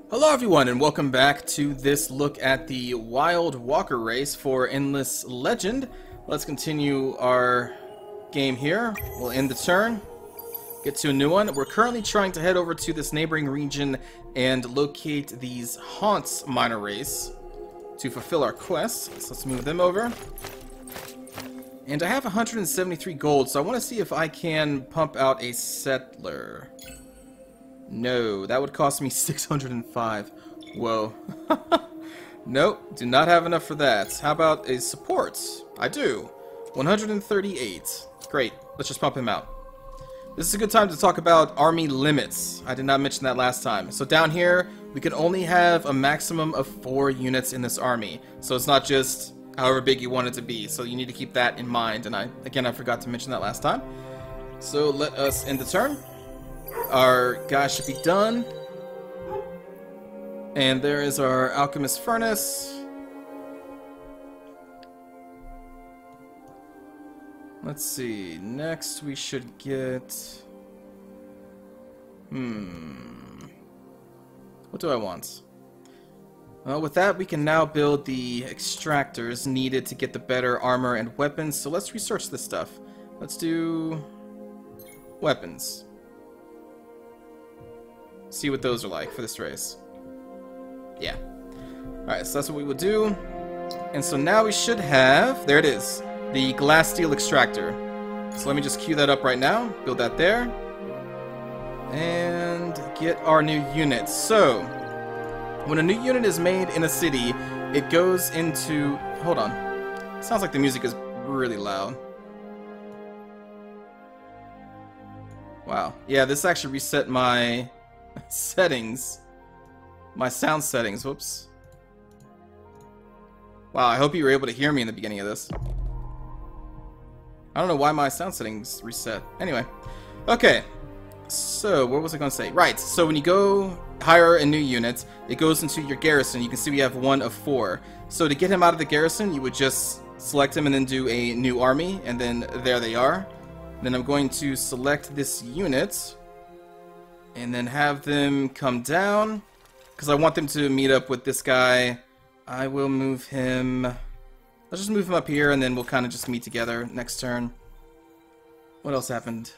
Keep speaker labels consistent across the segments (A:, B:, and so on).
A: Hello everyone and welcome back to this look at the Wild Walker race for Endless Legend. Let's continue our game here. We'll end the turn, get to a new one. We're currently trying to head over to this neighboring region and locate these Haunts minor race to fulfill our quest. So let's move them over. And I have 173 gold, so I want to see if I can pump out a settler. No, that would cost me 605. Whoa. Nope, do not have enough for that. How about a support? I do. 138. Great, let's just pump him out. This is a good time to talk about army limits. I did not mention that last time. So down here, we can only have a maximum of 4 units in this army. So it's not just however big you want it to be. So you need to keep that in mind. And I forgot to mention that last time. So let us end the turn. Our guy should be done. And there is our alchemist furnace. Let's see. Next we should get... What do I want? Well, with that we can now build the extractors needed to get the better armor and weapons. So let's research this stuff. Let's do... weapons. See what those are like for this race. Yeah. Alright, so that's what we will do. And so now we should have... There it is. The glass steel extractor. So let me just queue that up right now. Build that there. And get our new unit. So, when a new unit is made in a city, it goes into... Hold on. It sounds like the music is really loud. Wow. Yeah, this actually reset my... settings. My sound settings. Whoops. Wow, I hope you were able to hear me in the beginning of this. I don't know why my sound settings reset. Anyway. Okay. So, what was I going to say? Right, so when you go hire a new unit, it goes into your garrison. You can see we have 1 of 4. So to get him out of the garrison, you would just select him and then do a new army. And then there they are. Then I'm going to select this unit. And then have them come down, because I want them to meet up with this guy. I will move him... Let's just move him up here, and then we'll kind of just meet together next turn. What else happened?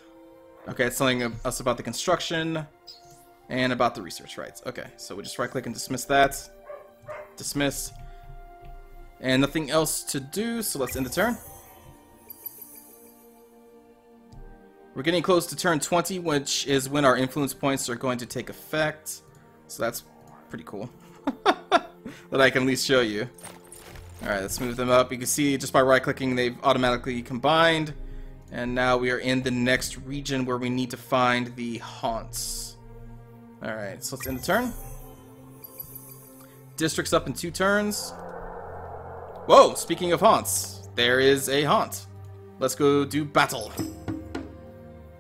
A: Okay, it's telling us about the construction, and about the research rights. Okay, so we'll just right-click and dismiss that. Dismiss. And nothing else to do, so let's end the turn. We're getting close to turn 20, which is when our influence points are going to take effect. So that's pretty cool. That I can at least show you. Alright, let's move them up. You can see just by right-clicking, they've automatically combined. And now we are in the next region where we need to find the Haunts. Alright, so let's end the turn. Districts up in 2 turns. Whoa, speaking of Haunts, there is a Haunt. Let's go do battle.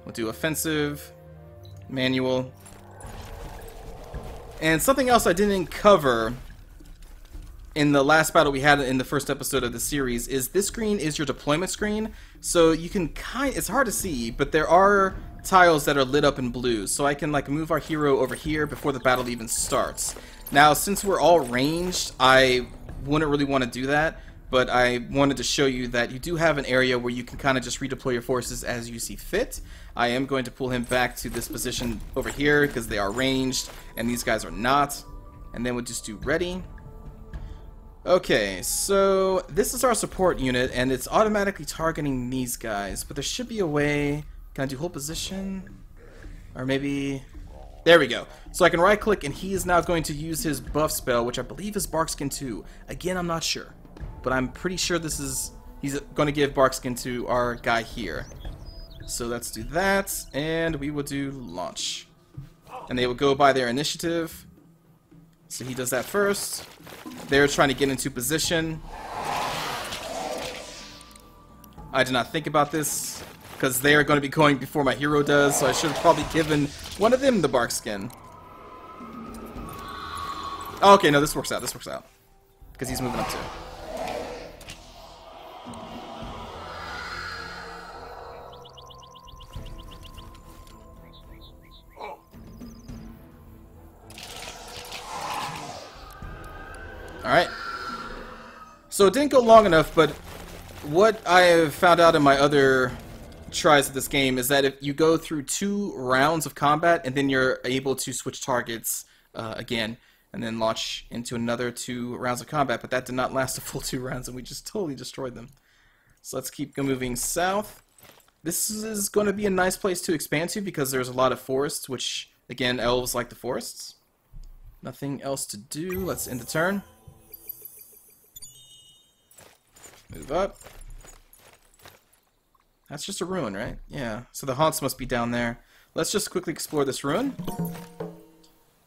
A: We'll do offensive, manual. And something else I didn't cover in the last battle we had in the first episode of the series is this screen is your deployment screen. So you can it's hard to see, but there are tiles that are lit up in blue. So I can like move our hero over here before the battle even starts. Now, since we're all ranged, I wouldn't really want to do that. But I wanted to show you that you do have an area where you can kind of just redeploy your forces as you see fit. I am going to pull him back to this position over here because they are ranged and these guys are not. And then we'll just do ready. Okay, so this is our support unit and it's automatically targeting these guys. But there should be a way... Can I do hold position? Or maybe... There we go. So I can right click and he is now going to use his buff spell, which I believe is Barkskin 2. Again, I'm not sure. But I'm pretty sure this is... He's going to give Barkskin to our guy here. So let's do that, and we will do launch. And they will go by their initiative. So he does that first. They're trying to get into position. I did not think about this, because they are going to be going before my hero does, so I should have probably given one of them the Barkskin. Oh, okay, no, this works out, because he's moving up too. Alright. So it didn't go long enough, but what I have found out in my other tries of this game is that if you go through 2 rounds of combat and then you're able to switch targets again and then launch into another 2 rounds of combat, but that did not last a full 2 rounds and we just totally destroyed them. So let's keep moving south. This is going to be a nice place to expand to because there's a lot of forests, which, again, elves like the forests. Nothing else to do. Let's end the turn. Move up. That's just a ruin, right? Yeah, so the haunts must be down there. Let's just quickly explore this ruin.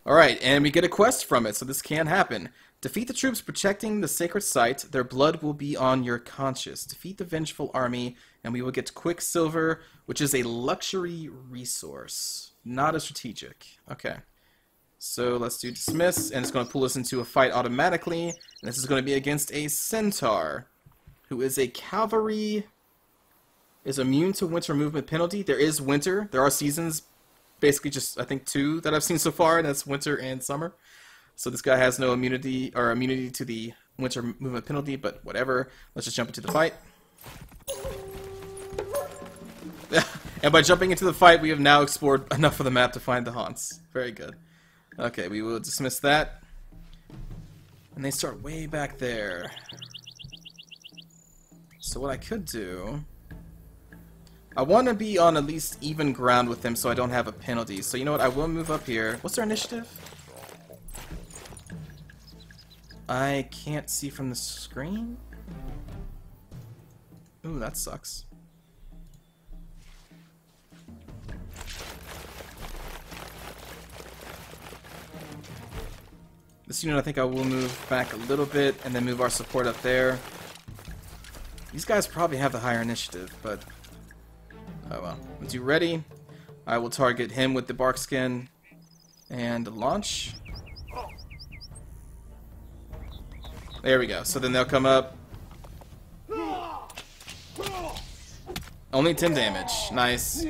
A: Alright, and we get a quest from it, so this can happen. Defeat the troops protecting the sacred site. Their blood will be on your conscience. Defeat the vengeful army, and we will get Quicksilver, which is a luxury resource. Not a strategic. Okay. So let's do dismiss, and it's going to pull us into a fight automatically. And this is going to be against a centaur, who is a cavalry, is immune to winter movement penalty. There is winter. There are seasons, basically just, I think, 2 that I've seen so far, and that's winter and summer. So this guy has no immunity, or immunity to the winter movement penalty, but whatever. Let's just jump into the fight. And by jumping into the fight, we have now explored enough of the map to find the haunts. Very good. Okay, we will dismiss that. And they start way back there. So what I could do... I want to be on at least even ground with them so I don't have a penalty. So you know what, I will move up here. What's their initiative? I can't see from the screen? Ooh, that sucks. This unit, I think I will move back a little bit and then move our support up there. These guys probably have the higher initiative, but... oh well. Once you're ready, I will target him with the bark skin and launch. There we go. So then they'll come up. Only 10 damage. Nice.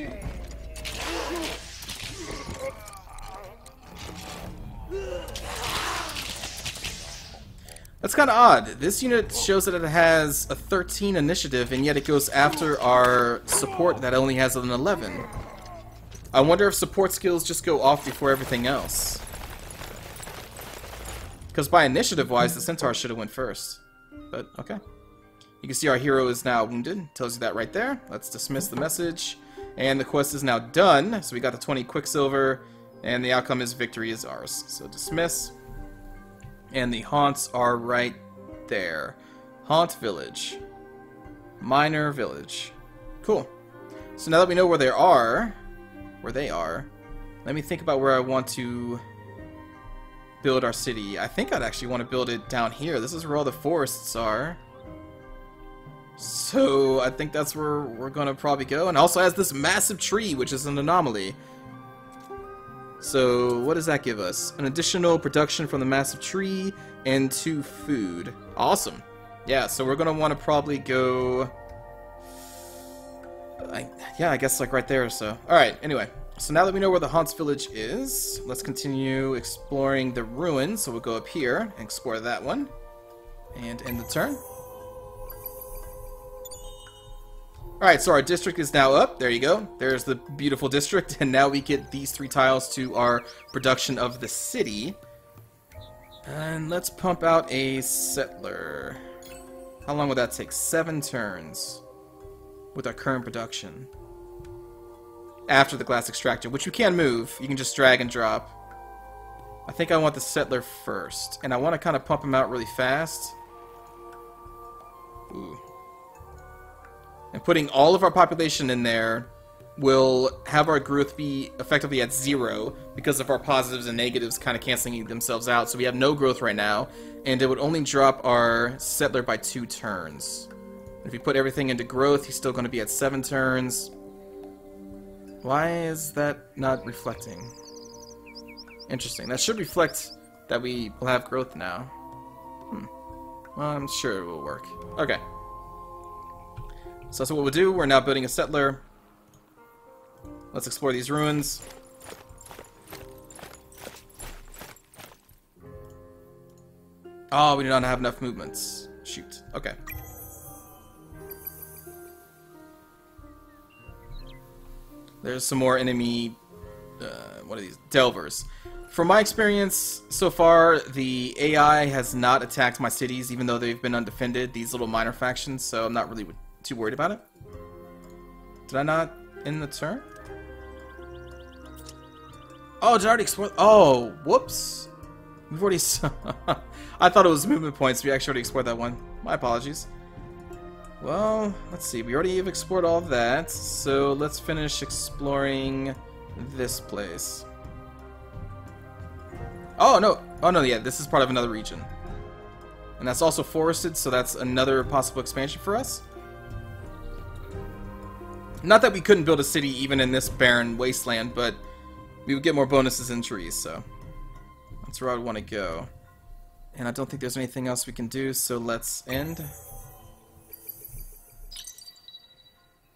A: That's kind of odd. This unit shows that it has a 13 initiative, and yet it goes after our support that only has an 11. I wonder if support skills just go off before everything else. Because by initiative-wise, the centaur should have went first. But, okay. You can see our hero is now wounded. Tells you that right there. Let's dismiss the message. And the quest is now done. So we got the 20 Quicksilver, and the outcome is victory is ours. So dismiss. And the haunts are right there. Haunt Village. Minor Village. Cool. So now that we know where they are, let me think about where I want to build our city. I think I'd actually want to build it down here. This is where all the forests are. So I think that's where we're going to probably go. And also has this massive tree, which is an anomaly. So what does that give us? An additional production from the massive tree and 2 food. Awesome. Yeah, so we're going to want to probably go... I guess like right there or so. Alright, anyway. So now that we know where the Haunts Village is, let's continue exploring the ruins. So we'll go up here and explore that one. And end the turn. Alright, so our district is now up. There you go. There's the beautiful district. And now we get these 3 tiles to our production of the city. And let's pump out a settler. How long would that take? 7 turns with our current production. After the glass extractor, which you can move. You can just drag and drop. I think I want the settler first. And I want to kind of pump him out really fast. Ooh. And putting all of our population in there will have our growth be effectively at 0 because of our positives and negatives kind of canceling themselves out. So we have no growth right now, and it would only drop our settler by 2 turns. If we put everything into growth, he's still going to be at 7 turns. Why is that not reflecting? Interesting. That should reflect that we will have growth now. Well, I'm sure it will work. Okay. So that's what we'll do. We're now building a settler. Let's explore these ruins. Oh, we do not have enough movements. Shoot. Okay. There's some more enemy... what are these? Delvers. From my experience so far, the AI has not attacked my cities, even though they've been undefended, these little minor factions, so I'm not really too worried about it. Did I not end the turn? Oh, did I already explore? Oh, whoops. We've already... I thought it was movement points. We actually already explored that one. My apologies. Well, let's see. We already have explored all of that, so let's finish exploring this place. Oh, no. Oh, no, yeah. This is part of another region. And that's also forested, so that's another possible expansion for us. Not that we couldn't build a city even in this barren wasteland, but we would get more bonuses in trees, so that's where I would want to go. And I don't think there's anything else we can do, so let's end.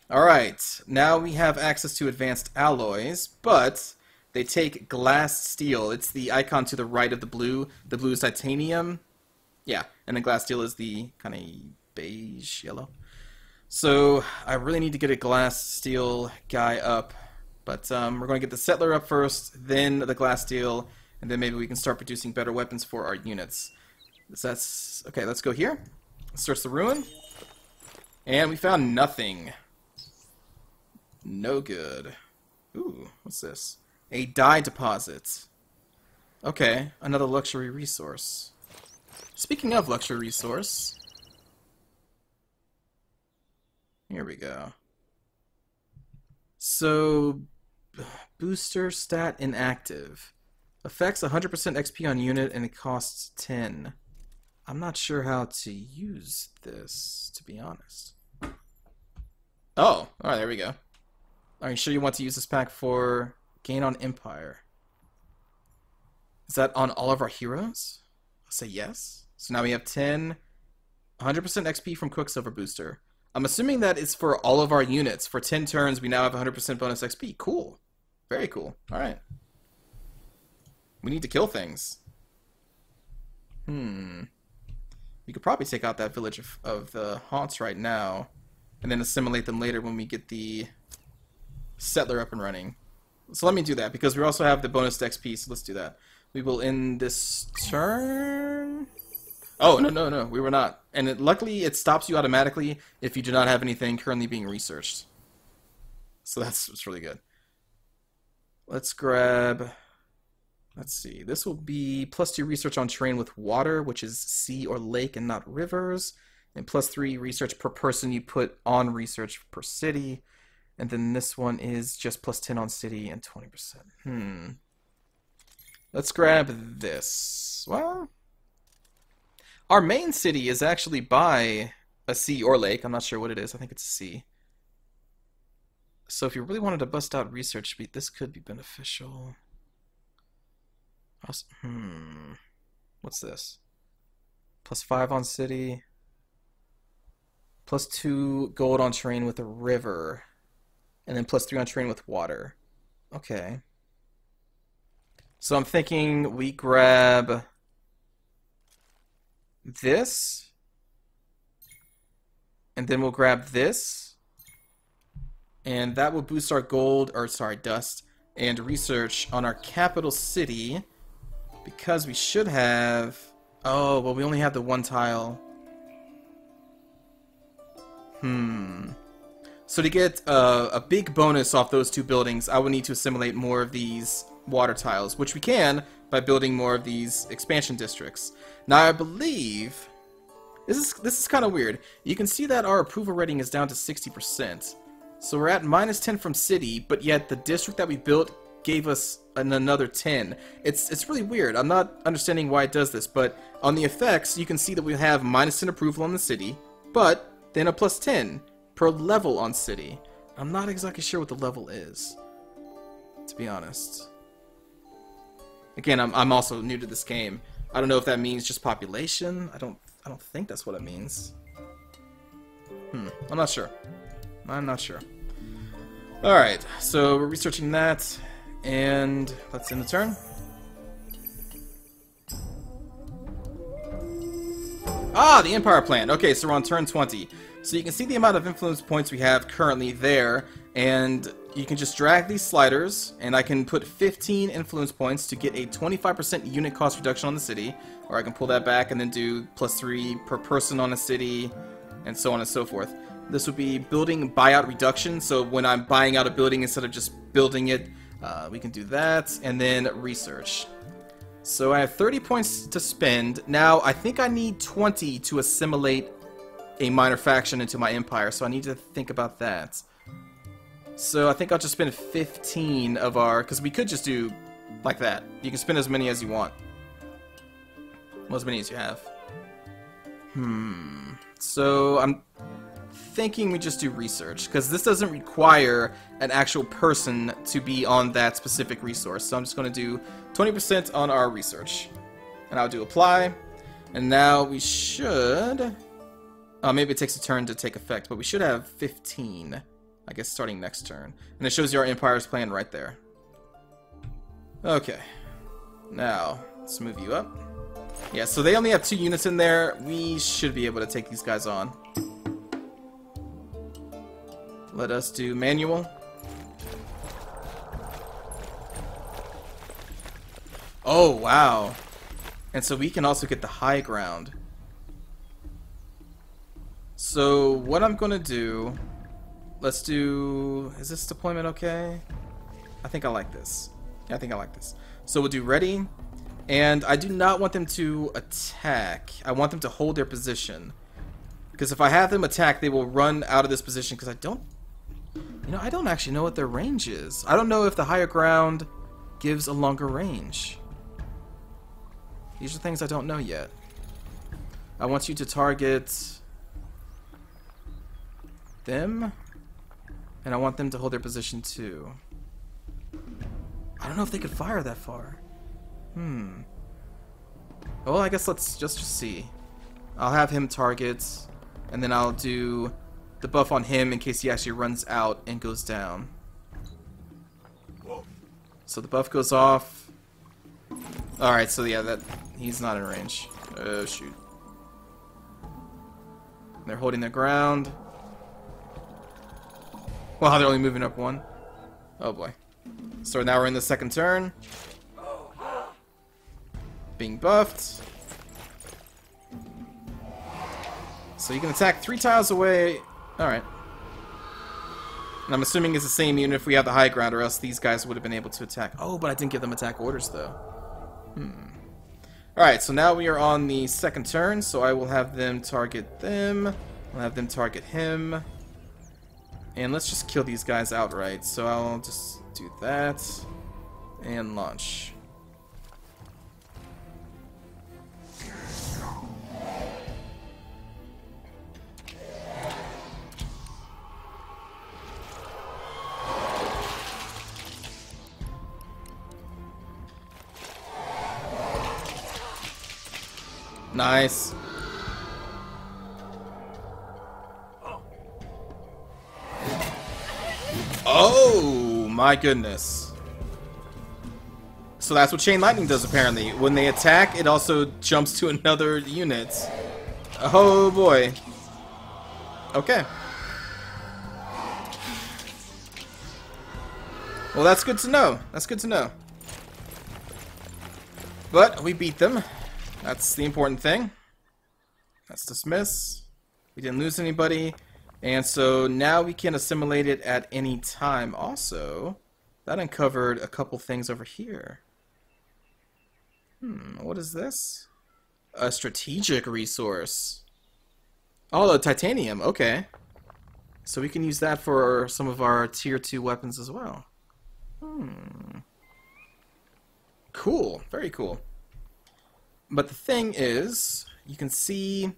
A: Alright, now we have access to advanced alloys, but they take glass steel. It's the icon to the right of the blue. The blue is titanium. Yeah, and the glass steel is the kind of beige yellow. So I really need to get a glass steel guy up. But we're going to get the settler up first, then the glass steel, and then maybe we can start producing better weapons for our units. That's okay, let's go here. Let's search the ruin. And we found nothing. No good. Ooh, what's this? A dye deposit. Okay, another luxury resource. Speaking of luxury resource, here we go. So, booster stat inactive. Affects 100% XP on unit and it costs 10. I'm not sure how to use this, to be honest. Oh, alright, there we go. Are you sure you want to use this pack for gain on Empire? Is that on all of our heroes? I'll say yes. So now we have 10, 100% XP from Quicksilver Booster. I'm assuming that is for all of our units. For 10 turns, we now have 100% bonus XP. Cool. Very cool. Alright. We need to kill things. We could probably take out that village of the Haunts right now, and then assimilate them later when we get the settler up and running. So let me do that, because we also have the bonus to XP, so let's do that. We will end this turn... Oh, no, we were not. And luckily, it stops you automatically if you do not have anything currently being researched. So that's really good. Let's grab... Let's see. This will be +2 research on terrain with water, which is sea or lake and not rivers. And +3 research per person you put on research per city. And then this one is just +10 on city and 20%. Let's grab this. Well, our main city is actually by a sea or lake. I'm not sure what it is. I think it's a sea. So if you really wanted to bust out research speed, this could be beneficial. What's this? +5 on city. +2 gold on terrain with a river. And then +3 on terrain with water. Okay. So I'm thinking we grab this. And then we'll grab this. And that will boost our gold, or sorry, dust, and research on our capital city. Because we should have... Oh, well, we only have the one tile. So to get a big bonus off those two buildings, I will need to assimilate more of these water tiles, which we can by building more of these expansion districts. Now, I believe... This is kind of weird. You can see that our approval rating is down to 60%. So we're at -10 from city, but yet the district that we built gave us another 10. It's really weird. I'm not understanding why it does this, but on the effects, you can see that we have -10 approval on the city, but then a +10 per level on city. I'm not exactly sure what the level is, to be honest. Again, I'm also new to this game. I don't know if that means just population. I don't think that's what it means. I'm not sure. Alright, so we're researching that, and let's end the turn. Ah, the Empire plan. Okay, so we're on turn 20. So you can see the amount of influence points we have currently there, and you can just drag these sliders, and I can put 15 influence points to get a 25% unit cost reduction on the city, or I can pull that back and then do +3 per person on a city, and so on and so forth. This would be building buyout reduction, so when I'm buying out a building instead of just building it, we can do that, and then research. So I have 30 points to spend. Now, I think I need 20 to assimilate a minor faction into my empire, so I need to think about that. So I think I'll just spend 15 of our... because we could just do like that. You can spend as many as you want. Well, as many as you have. So I'm thinking we just do research, because this doesn't require an actual person to be on that specific resource. So I'm just going to do 20% on our research. And I'll do apply. And now we should... maybe it takes a turn to take effect, but we should have 15, I guess, starting next turn. And it shows you our Empire's plan right there. Okay. Now, let's move you up. Yeah, so they only have 2 units in there. We should be able to take these guys on. Let us do manual. Oh, wow. And so we can also get the high ground. So what I'm going to do, let's do, is this deployment okay? I think I like this. Yeah, I think I like this. So we'll do ready, and I do not want them to attack. I want them to hold their position. Because if I have them attack, they will run out of this position, because I don't, I don't actually know what their range is. I don't know if the higher ground gives a longer range. These are things I don't know yet. I want you to target them, and I want them to hold their position too. I don't know if they could fire that far. Well, I guess let's just see. I'll have him target, and then I'll do the buff on him in case he actually runs out and goes down. So the buff goes off. Alright, so yeah, that he's not in range. Oh shoot. They're holding their ground. Wow, they're only moving up 1. Oh boy. So now we're in the second turn. Being buffed. So you can attack 3 tiles away. Alright. And I'm assuming it's the same unit if we have the high ground, or else these guys would have been able to attack. Oh, but I didn't give them attack orders though. Alright, so now we are on the second turn, so I will have them target them. I'll have them target him. And let's just kill these guys outright. So I'll just do that. And launch. Nice. Oh my goodness. So that's what Chain Lightning does apparently. When they attack, it also jumps to another unit. Oh boy. Okay. Well, that's good to know. That's good to know. But we beat them. That's the important thing. Let's dismiss. We didn't lose anybody. And so now we can assimilate it at any time. Also, that uncovered a couple things over here. What is this? A strategic resource. Oh, the titanium. Okay. So we can use that for some of our tier 2 weapons as well. Cool. Very cool. But the thing is, you can see,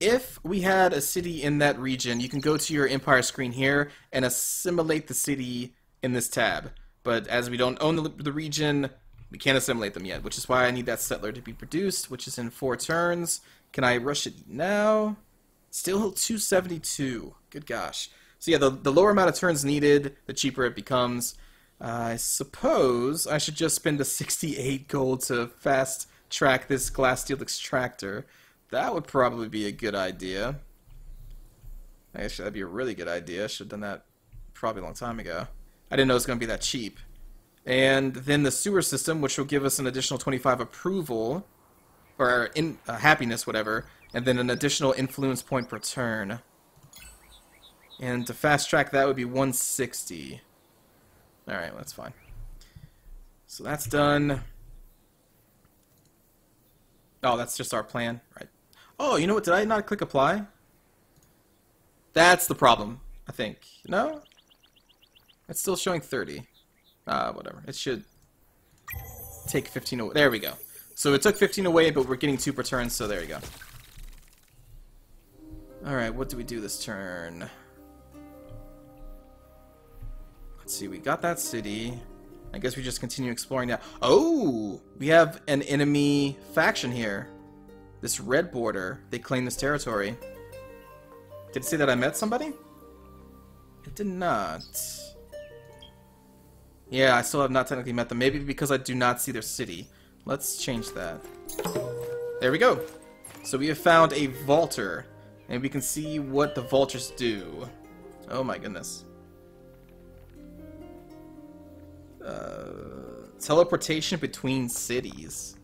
A: if we had a city in that region, you can go to your Empire screen here and assimilate the city in this tab. But as we don't own the region, we can't assimilate them yet, which is why I need that settler to be produced, which is in 4 turns. Can I rush it now? Still 272. Good gosh. So yeah, the lower amount of turns needed, the cheaper it becomes. I suppose I should just spend the 68 gold to fast track this glass steel extractor, That would probably be a good idea. Actually, that'd be a really good idea. I should have done that probably a long time ago. I didn't know it was going to be that cheap. And then the sewer system, which will give us an additional 25 approval, or happiness, whatever, and then an additional influence point per turn. And to fast track that would be 160. Alright, well, that's fine. So that's done. Oh, that's just our plan, right? Oh, you know what? Did I not click apply? That's the problem, I think. No? It's still showing 30. Whatever. It should take 15 away. There we go. So it took 15 away, but we're getting 2 per turn, so there you go. Alright, what do we do this turn? Let's see, we got that city. I guess we just continue exploring that. Oh! We have an enemy faction here. This red border. They claim this territory. Did it say that I met somebody? It did not. Yeah, I still have not technically met them. Maybe because I do not see their city. Let's change that. There we go. So we have found a vaulter. And we can see what the vultures do. Oh my goodness. Teleportation between cities.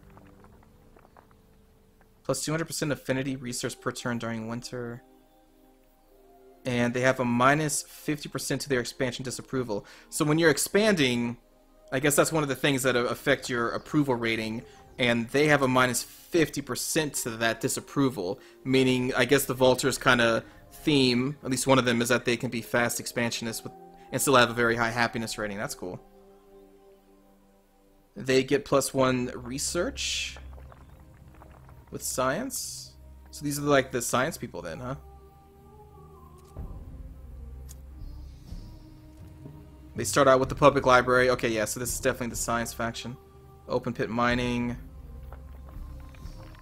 A: Plus 200% affinity resource per turn during winter. And they have a minus 50% to their expansion disapproval. So when you're expanding, I guess that's one of the things that affect your approval rating. And they have a minus 50% to that disapproval. Meaning, I guess the Vulture's kind of theme, at least one of them, is that they can be fast expansionists and still have a very high happiness rating. That's cool. They get +1 research with science. So these are like the science people then, huh? They start out with the public library. Okay, yeah, so this is definitely the science faction. Open pit mining.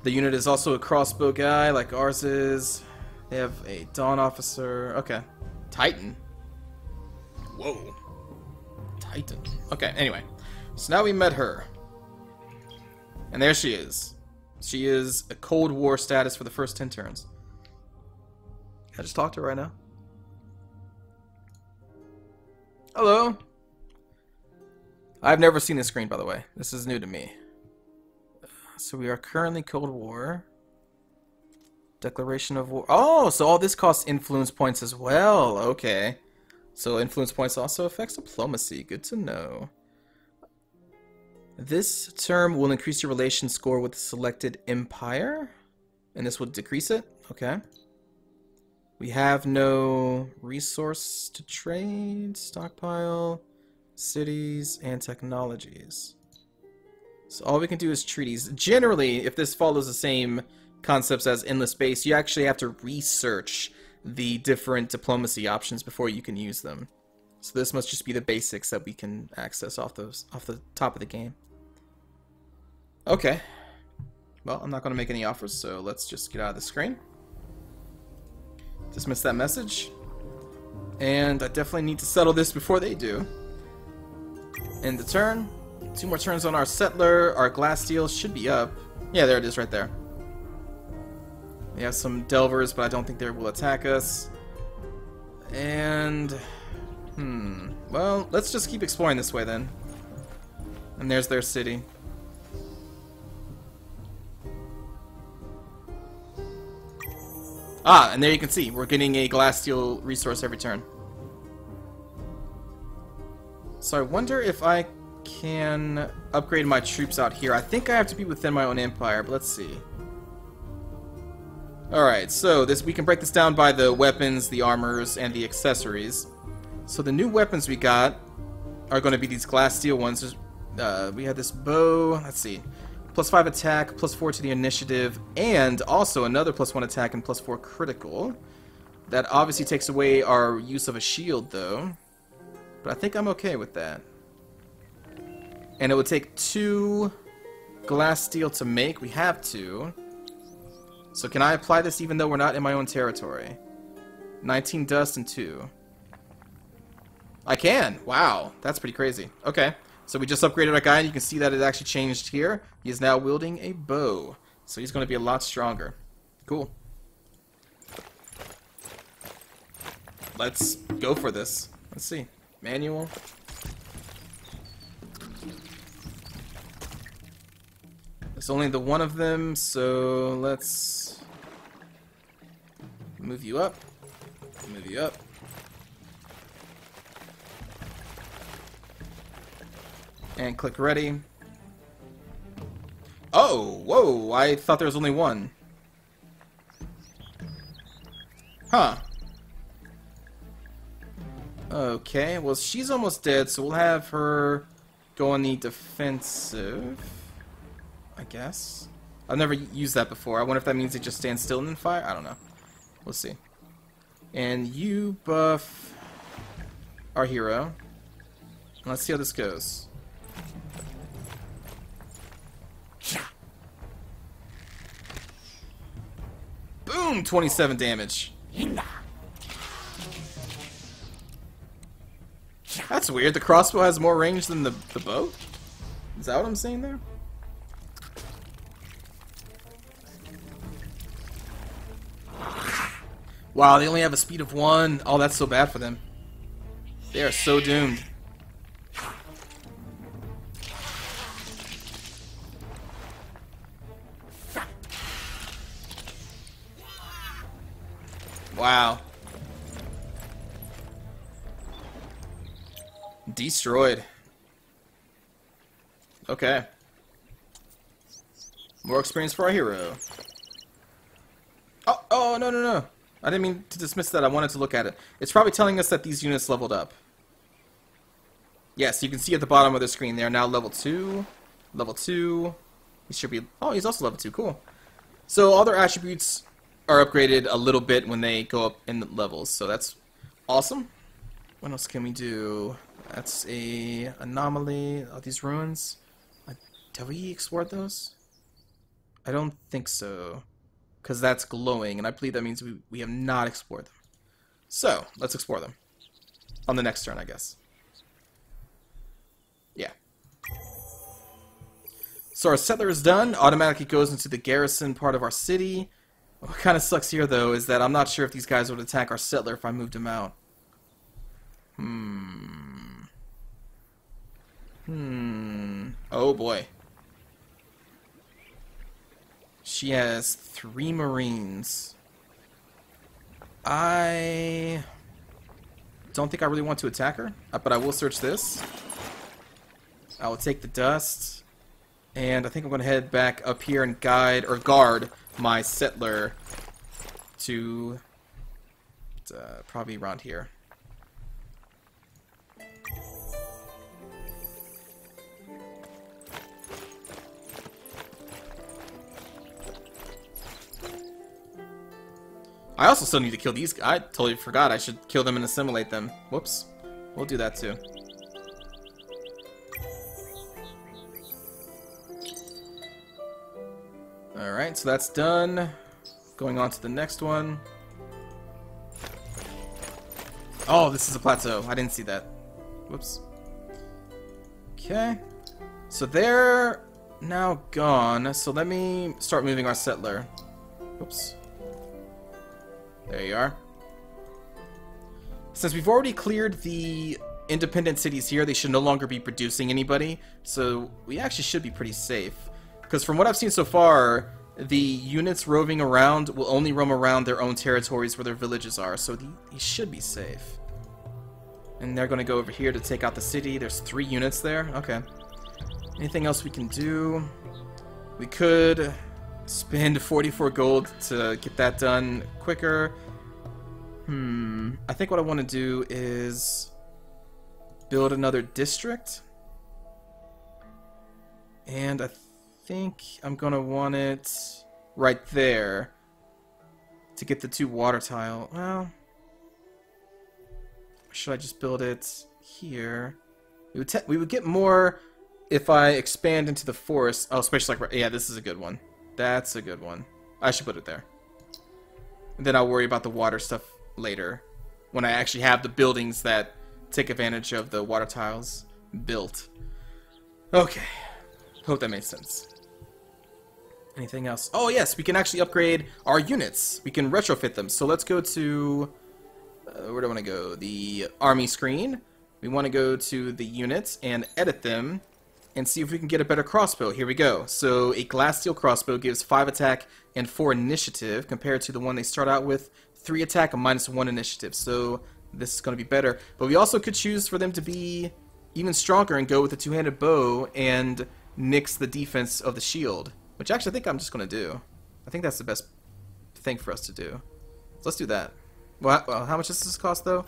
A: The unit is also a crossbow guy, like ours is. They have a dawn officer. Okay. Titan. Whoa. Titan. Okay, anyway. So now we met her. And there she is. She is a Cold War status for the first 10 turns. Can I just talk to her right now? Hello. I've never seen this screen, by the way. This is new to me. So we are currently Cold War. Declaration of war. Oh, so all this costs influence points as well. Okay. So influence points also affects diplomacy. Good to know. This term will increase your relation score with the selected empire. And this will decrease it. Okay. We have no resource to trade, stockpile, cities, and technologies. So all we can do is treaties. Generally, if this follows the same concepts as Endless Space, you actually have to research the different diplomacy options before you can use them. So this must just be the basics that we can access off the top of the game. Okay. Well, I'm not going to make any offers, so let's just get out of the screen. Dismiss that message. And I definitely need to settle this before they do. End the turn. 2 more turns on our settler. Our glass steel should be up. Yeah, there it is right there. We have some delvers, but I don't think they will attack us. And... well, let's just keep exploring this way then. And there's their city. Ah, and there you can see, we're getting a glass steel resource every turn. So I wonder if I can upgrade my troops out here. I think I have to be within my own empire, but let's see. Alright, so we can break this down by the weapons, the armors, and the accessories. So the new weapons we got are going to be these glass steel ones. We had this bow, let's see. +5 attack, +4 to the initiative, and also another +1 attack and +4 critical. That obviously takes away our use of a shield, though. But I think I'm okay with that. And it would take 2 glass steel to make. We have 2. So can I apply this even though we're not in my own territory? 19 dust and 2. I can! Wow, that's pretty crazy. Okay. So we just upgraded our guy, and you can see that it actually changed here. He is now wielding a bow. So he's going to be a lot stronger. Cool. Let's go for this. Let's see. Manual. There's only the one of them, so let's move you up. Move you up. And click ready. Oh, whoa, I thought there was only one. Huh. Okay, well, she's almost dead, so we'll have her go on the defensive, I guess. I've never used that before. I wonder if that means it just stands still and then fire? I don't know. We'll see. And you buff our hero. Let's see how this goes. Boom! 27 damage. That's weird. The crossbow has more range than the bow? Is that what I'm saying there? Wow, they only have a speed of 1. Oh, that's so bad for them. They are so doomed. Wow. Destroyed. Okay. More experience for our hero. Oh, no, no, no. I didn't mean to dismiss that. I wanted to look at it. It's probably telling us that these units leveled up. Yes, you can see at the bottom of the screen they are now level 2. Level 2. He should be... Oh, he's also level 2. Cool. So all their attributes are upgraded a little bit when they go up in the levels. So that's awesome. What else can we do? That's a anomaly. Are these ruins? Have we explored those? I don't think so. Because that's glowing, and I believe that means we have not explored them. So, let's explore them. On the next turn, I guess. Yeah. So our settler is done. Automatically goes into the garrison part of our city. What kind of sucks here, though, is that I'm not sure if these guys would attack our settler if I moved him out. Oh, boy. She has 3 Marines. I don't think I really want to attack her, but I will search this. I will take the dust, and I think I'm going to head back up here and guard my settler to probably around here. I also still need to kill these guys. I totally forgot I should kill them and assimilate them. Whoops. We'll do that too. Alright, so that's done. Going on to the next one. Oh, this is a plateau. I didn't see that. Whoops. Okay. So they're now gone. So let me start moving our settler. Whoops. There you are. Since we've already cleared the independent cities here, they should no longer be producing anybody. So we actually should be pretty safe. Because from what I've seen so far, the units roving around will only roam around their own territories where their villages are. So he should be safe. And they're going to go over here to take out the city. There's 3 units there. Okay. Anything else we can do? We could spend 44 gold to get that done quicker. I think what I want to do is build another district. And I think I'm going to want it right there to get the 2 water tile. Well, should I just build it here? We would get more if I expand into the forest. Oh, especially like... Yeah, this is a good one. That's a good one. I should put it there. And then I'll worry about the water stuff later, when I actually have the buildings that take advantage of the water tiles built. Okay. Hope that made sense. Anything else? Oh yes, we can actually upgrade our units. We can retrofit them. So let's go to... where do I want to go? The army screen. We want to go to the units and edit them and see if we can get a better crossbow. Here we go. So a glass steel crossbow gives 5 attack and 4 initiative compared to the one they start out with, 3 attack and -1 initiative. So this is going to be better. But we also could choose for them to be even stronger and go with the two-handed bow and nix the defense of the shield, which actually I think I'm just going to do. I think that's the best thing for us to do. So let's do that. Well, how much does this cost, though?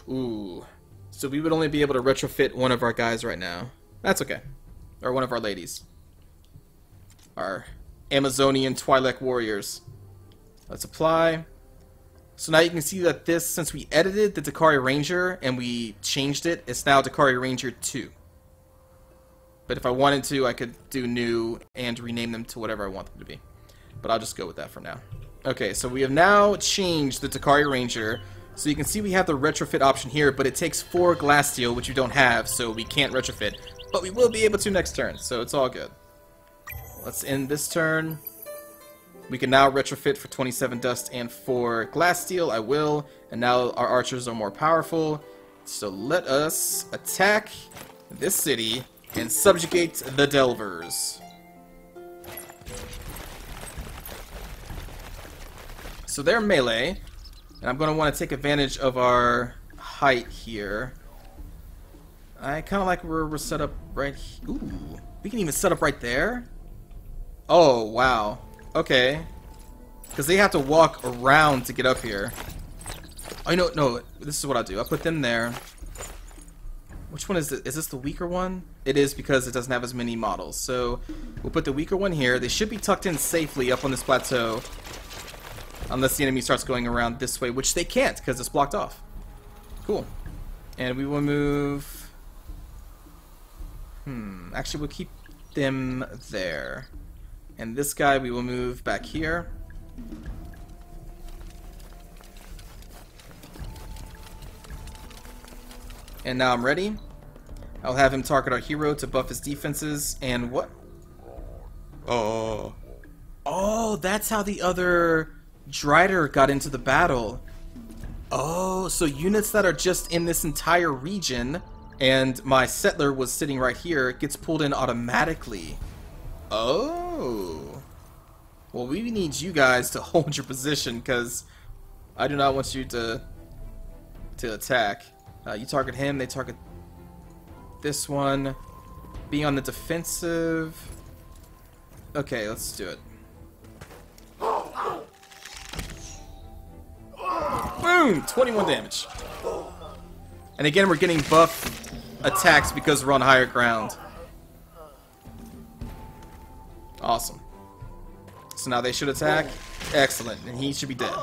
A: Ooh. So we would only be able to retrofit one of our guys right now. That's okay. Or one of our ladies. Our Amazonian Twi'lek warriors. Let's apply. So now you can see that this, since we edited the Dakari Ranger and we changed it, it's now Dakari Ranger 2. But if I wanted to, I could do new and rename them to whatever I want them to be. But I'll just go with that for now. Okay, so we have now changed the Dakari Ranger. So you can see we have the retrofit option here, but it takes 4 glass steel, which we don't have, so we can't retrofit. But we will be able to next turn, so it's all good. Let's end this turn. We can now retrofit for 27 dust and 4 glass steel. I will. And now our archers are more powerful. So let us attack this city and subjugate the Delvers. So they're melee. And I'm going to want to take advantage of our height here. I kind of like where we're set up right here. Ooh, we can even set up right there? Oh, wow. Okay. Because they have to walk around to get up here. Oh, no, this is what I'll do. I'll put them there. Which one is it? Is this the weaker one? It is, because it doesn't have as many models. So we'll put the weaker one here. They should be tucked in safely up on this plateau. Unless the enemy starts going around this way, which they can't because it's blocked off. Cool. And we will move... Actually, we'll keep them there. And this guy we will move back here. And now I'm ready. I'll have him target our hero to buff his defenses. And what? Oh, that's how the other Drider got into the battle. Oh, so units that are just in this entire region, and my settler was sitting right here, gets pulled in automatically. Oh. Well, we need you guys to hold your position, because I do not want you to attack. You target him, they target this one. Be on the defensive. Okay, let's do it. Boom! 21 damage. And again, we're getting buff attacks because we're on higher ground. Awesome. So now they should attack. Excellent. And he should be dead.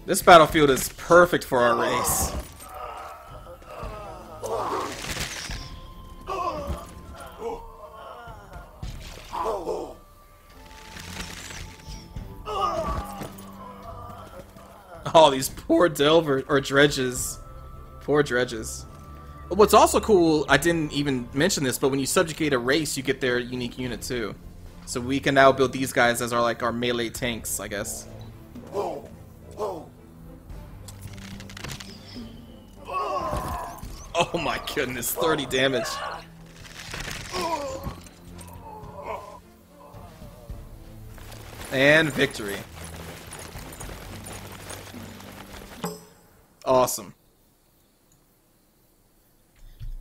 A: This battlefield is perfect for our race. Oh, these poor Delver or dredges. Poor dredges. What's also cool, I didn't even mention this, but when you subjugate a race, you get their unique unit too. So we can now build these guys as our melee tanks, I guess. Oh my goodness, 30 damage. And victory. Awesome.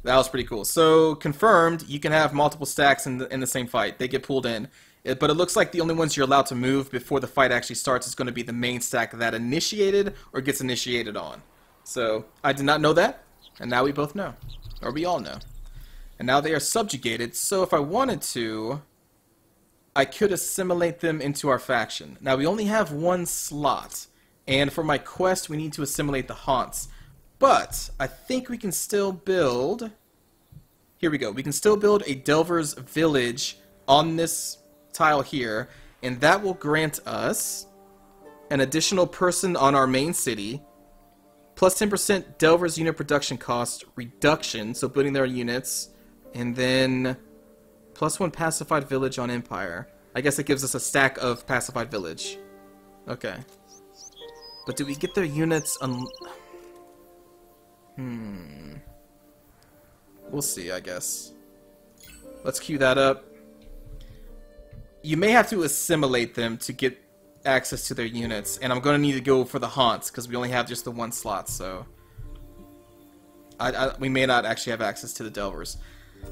A: That was pretty cool. So, confirmed, you can have multiple stacks in the same fight. They get pulled in. But it looks like the only ones you're allowed to move before the fight actually starts is going to be the main stack that initiated or gets initiated on. So, I did not know that, and now we both know. Or we all know. And now they are subjugated, so if I wanted to, I could assimilate them into our faction. Now, we only have one slot. And for my quest, we need to assimilate the haunts. But I think we can still build... Here we go. We can still build a Delver's village on this tile here. And that will grant us an additional person on our main city, Plus 10% Delver's unit production cost reduction, so building their units. And then plus 1 pacified village on Empire. I guess it gives us a stack of pacified village. Okay. But do we get their units We'll see, I guess. Let's queue that up. You may have to assimilate them to get access to their units, and I'm going to need to go for the haunts, because we only have just the 1 slot, so... we may not actually have access to the Delvers.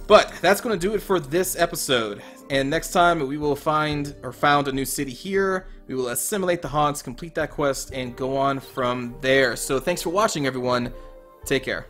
A: But that's going to do it for this episode. And next time we will found a new city here. We will assimilate the haunts, complete that quest, and go on from there. So thanks for watching, everyone. Take care.